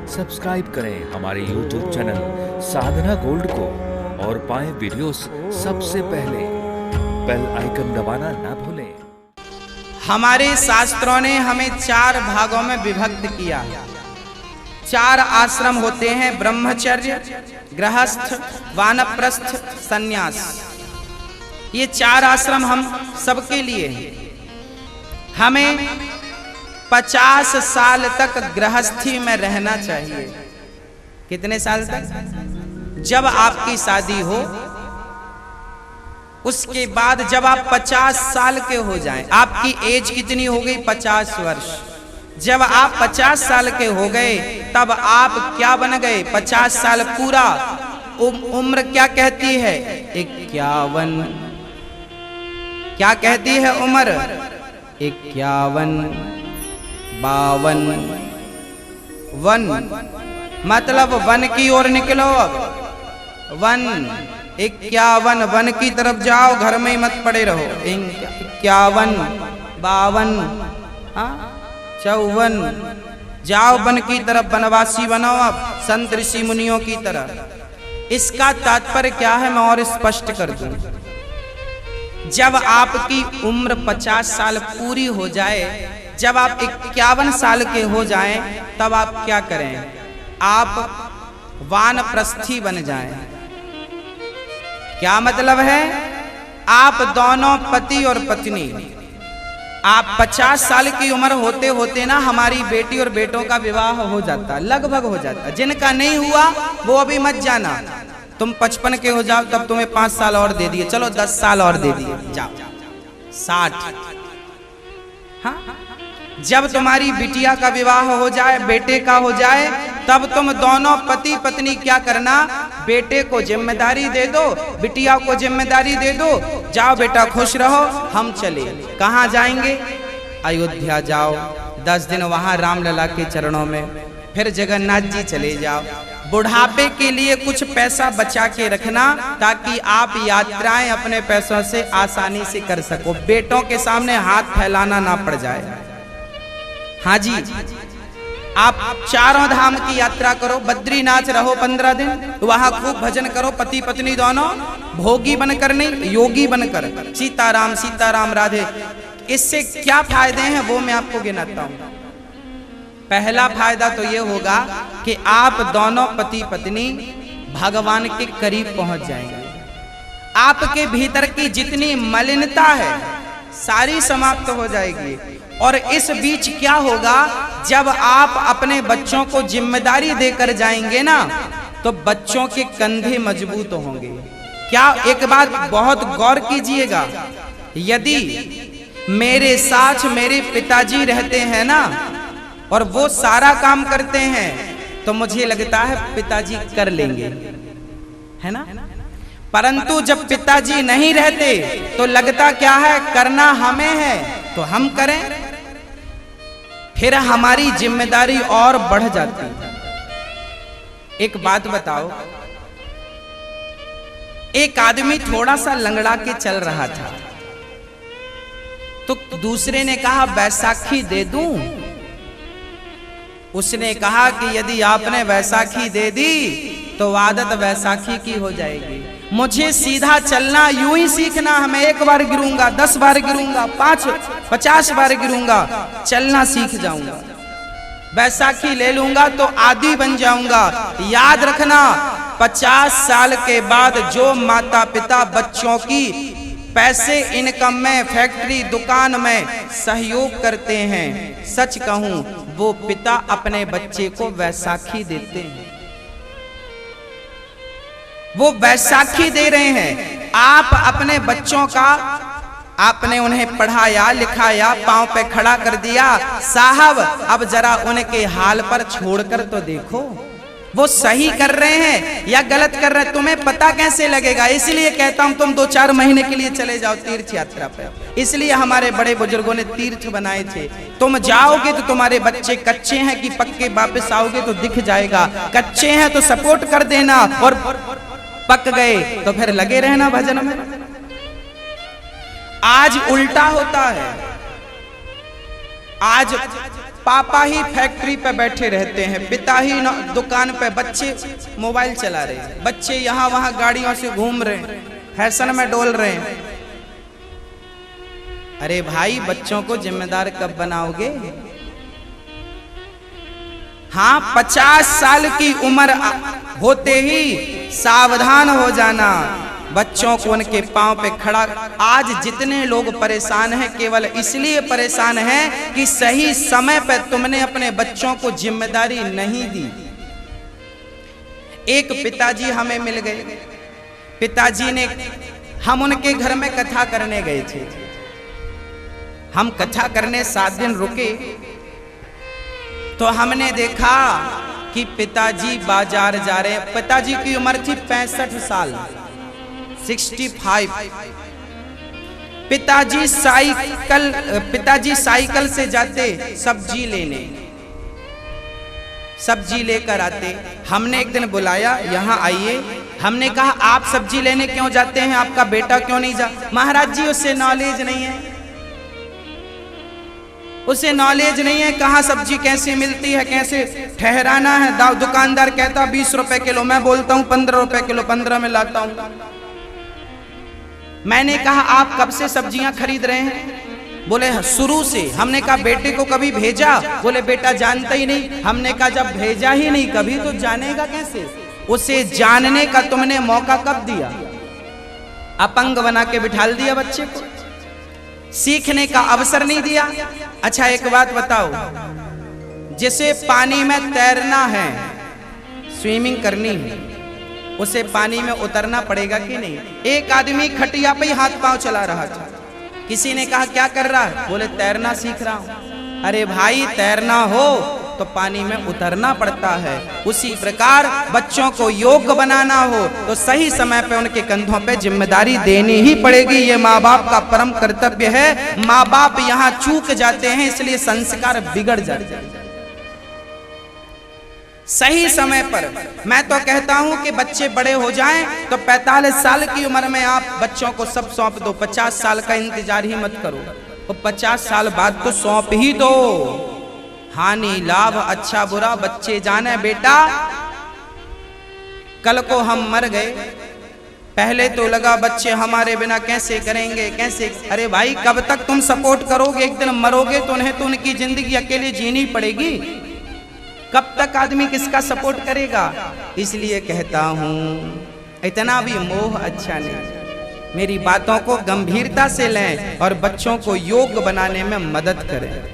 Subscribe करें हमारे YouTube channel साधना gold को और पाएं वीडियोस सबसे पहले। बेल आइकन दबाना ना भूलें। हमारे शास्त्रों ने हमें 4 भागों में विभक्त किया है। 4 आश्रम होते हैं, ब्रह्मचर्य, गृहस्थ, वानप्रस्थ, सन्यास। ये 4 आश्रम हम सबके लिए हैं। हमें 50 साल तक गृहस्थी में रहना चाहिए। कितने साल तक? जब आपकी शादी हो, उसके बाद जब आप 50 साल के हो जाएं, आपकी एज कितनी हो गई? 50 वर्ष। जब आप 50 साल के हो गए तब आप क्या बन गए? 50 साल पूरा। उम्र क्या कहती है? 51। क्या कहती है उम्र? 51, 52, वन, मतलब वन की ओर निकलो। अब 1, 51, वन की तरफ जाओ, घर में ही मत पड़े रहो। 51, 52, 54, जाओ वन की तरफ, वनवासी बनो अब, संत ऋषि मुनियों की तरह। इसका तात्पर्य क्या है मैं और स्पष्ट कर दूं। जब आपकी उम्र 50 साल पूरी हो जाए, जब आप 51 साल के हो जाएं, तब आप क्या करें? आप वानप्रस्थी बन जाएं। क्या मतलब है? आप दोनों पति और पत्नी, आप 50 साल की उम्र होते होते ना हमारी बेटी और बेटों का विवाह हो जाता, लगभग हो जाता। जिनका नहीं हुआ वो अभी मत जाना। तुम 55 के हो जाओ तब तुम्हें 5 साल और दे दिए, चलो 10 साल और दे दिए, जाओ 60। हाँ, जब तुम्हारी बिटिया का विवाह हो जाए, बेटे का हो जाए, तब तुम दोनों पति पत्नी क्या करना? बेटे को जिम्मेदारी दे दो, बिटिया को जिम्मेदारी दे दो, जाओ बेटा खुश रहो, हम चले। कहाँ जाएंगे? अयोध्या जाओ, 10 दिन वहां रामलला के चरणों में, फिर जगन्नाथ जी चले जाओ। बुढ़ापे के लिए कुछ पैसा बचा के रखना ताकि आप यात्राएं अपने पैसों से आसानी से कर सको, बेटों के सामने हाथ फैलाना ना पड़ जाए। हाँ जी, आप 4 धाम की यात्रा करो, बद्रीनाथ रहो 15 दिन, वहां खूब भजन करो, पति पत्नी दोनों, भोगी बनकर नहीं, योगी बनकर, सीताराम सीताराम राधे। इससे क्या फायदे हैं वो मैं आपको गिनाता हूं। पहला फायदा तो ये होगा कि आप दोनों पति पत्नी भगवान के करीब पहुंच जाएंगे। आपके भीतर की जितनी मलिनता है सारी समाप्त हो जाएगी। और इस बीच क्या होगा? जब आप अपने बच्चों को जिम्मेदारी देकर जाएंगे ना, तो बच्चों के कंधे मजबूत होंगे। क्या, एक बात बहुत गौर कीजिएगा, यदि मेरे साथ मेरे पिताजी रहते हैं ना और वो सारा काम करते हैं, तो मुझे लगता है पिताजी कर लेंगे, है ना? परंतु जब पिताजी नहीं रहते तो लगता क्या है? करना हमें है, तो हम करें, फिर हमारी जिम्मेदारी और बढ़ जाती है। एक बात बताओ, एक आदमी थोड़ा सा लंगड़ा के चल रहा था, तो दूसरे ने कहा बैसाखी दे दूं? उसने कहा कि यदि आपने वैसाखी दे दी तो आदत वैसाखी की हो जाएगी। मुझे सीधा चलना यूं ही सीखना है। मैं 1 बार गिरूंगा, 10 बार गिरूंगा, 50 बार गिरूंगा, चलना सीख जाऊंगा, वैसाखी ले लूंगा तो आदी बन जाऊंगा। याद रखना, 50 साल के बाद जो माता पिता बच्चों की पैसे इनकम में, फैक्ट्री दुकान में सहयोग करते हैं, सच कहूं वो पिता अपने बच्चे को वैसाखी देते हैं। वो वैसाखी दे रहे हैं। आप अपने बच्चों का, आपने उन्हें पढ़ाया लिखाया, पांव पे खड़ा कर दिया, साहब अब जरा उनके हाल पर छोड़कर तो देखो वो सही कर रहे हैं या गलत कर रहे हैं, तुम्हें पता कैसे लगेगा? इसलिए कहता हूं तुम 2-4 महीने के लिए चले जाओ तीर्थ यात्रा पर। इसलिए हमारे बड़े बुजुर्गों ने तीर्थ बनाए थे। तुम जाओगे तो तुम्हारे बच्चे कच्चे हैं कि पक्के, वापस आओगे तो दिख जाएगा। कच्चे हैं तो सपोर्ट कर देना, और पक गए तो फिर लगे रहना भजन में। आज उल्टा होता है। आज पापा ही फैक्ट्री पे बैठे रहते हैं, पिता ही दुकान पे, बच्चे मोबाइल चला रहे हैं, बच्चे यहाँ वहाँ गाड़ियों से घूम रहे हैं, फैशन में डोल रहे हैं। अरे भाई, बच्चों को जिम्मेदार कब बनाओगे? हाँ, 50 साल की उम्र होते ही सावधान हो जाना, बच्चों को उनके पांव पे खड़ा। आज जितने लोग परेशान हैं, केवल इसलिए परेशान हैं कि सही समय पे तुमने अपने बच्चों को जिम्मेदारी नहीं दी। एक पिताजी हमें मिल गए, पिताजी ने, हम उनके घर में कथा करने गए थे, हम कथा करने 7 दिन रुके, तो हमने देखा कि पिताजी बाजार जा रहे हैं। पिताजी की उम्र थी 65 साल, 65। पिताजी साइकिल से जाते सब्जी लेने, सब्जी लेकर आते। हमने एक दिन बुलाया, यहाँ आइए। हमने कहा आप सब्जी लेने क्यों जाते हैं, आपका बेटा क्यों नहीं जा? महाराज जी, उससे नॉलेज नहीं है, उसे नॉलेज नहीं है कहाँ सब्जी कैसे मिलती है, कैसे ठहराना है। दुकानदार कहता 20 रुपए किलो, मैं बोलता हूँ 15 रुपए किलो, 15 में लाता हूँ। मैंने कहा आप कब से सब्जियां खरीद रहे हैं? बोले शुरू से। हमने कहा बेटे को कभी भेजा? बोले बेटा जानता ही नहीं। हमने कहा जब भेजा ही नहीं कभी तो जानेगा कैसे? उसे जानने का तुमने मौका कब दिया? अपंग बना के बिठा दिया बच्चे को, सीखने का अवसर नहीं दिया। अच्छा एक बात बताओ, जिसे पानी में तैरना है, स्विमिंग करनी है, उसे पानी में उतरना पड़ेगा कि नहीं? एक आदमी खटिया पे ही हाथ पांव चला रहा था, किसी ने कहा क्या कर रहा है? बोले तैरना सीख रहा हूं। अरे भाई, तैरना हो तो पानी में उतरना पड़ता है। उसी प्रकार बच्चों को योग्य बनाना हो तो सही समय पे उनके कंधों पे जिम्मेदारी देनी ही पड़ेगी। ये माँ बाप का परम कर्तव्य है। माँ बाप यहाँ चूक जाते हैं, इसलिए संस्कार बिगड़ जाते हैं। सही समय पर, मैं तो कहता हूं कि बच्चे बड़े हो जाएं तो 45 साल की उम्र में आप बच्चों को सब सौंप दो। 50 साल का इंतजार ही मत करो, तो 50 साल बाद तो सौंप ही दो। हानि लाभ अच्छा बुरा बच्चे जाने। बेटा, कल को हम मर गए, पहले तो लगा बच्चे हमारे बिना कैसे करेंगे, कैसे। अरे भाई, कब तक तुम सपोर्ट करोगे? एक दिन मरोगे तो उन्हें तो उनकी जिंदगी अकेले जीनी पड़ेगी। कब तक आदमी किसका सपोर्ट करेगा? इसलिए कहता हूं, इतना भी मोह अच्छा नहीं। मेरी बातों को गंभीरता से लें और बच्चों को योग्य बनाने में मदद करें।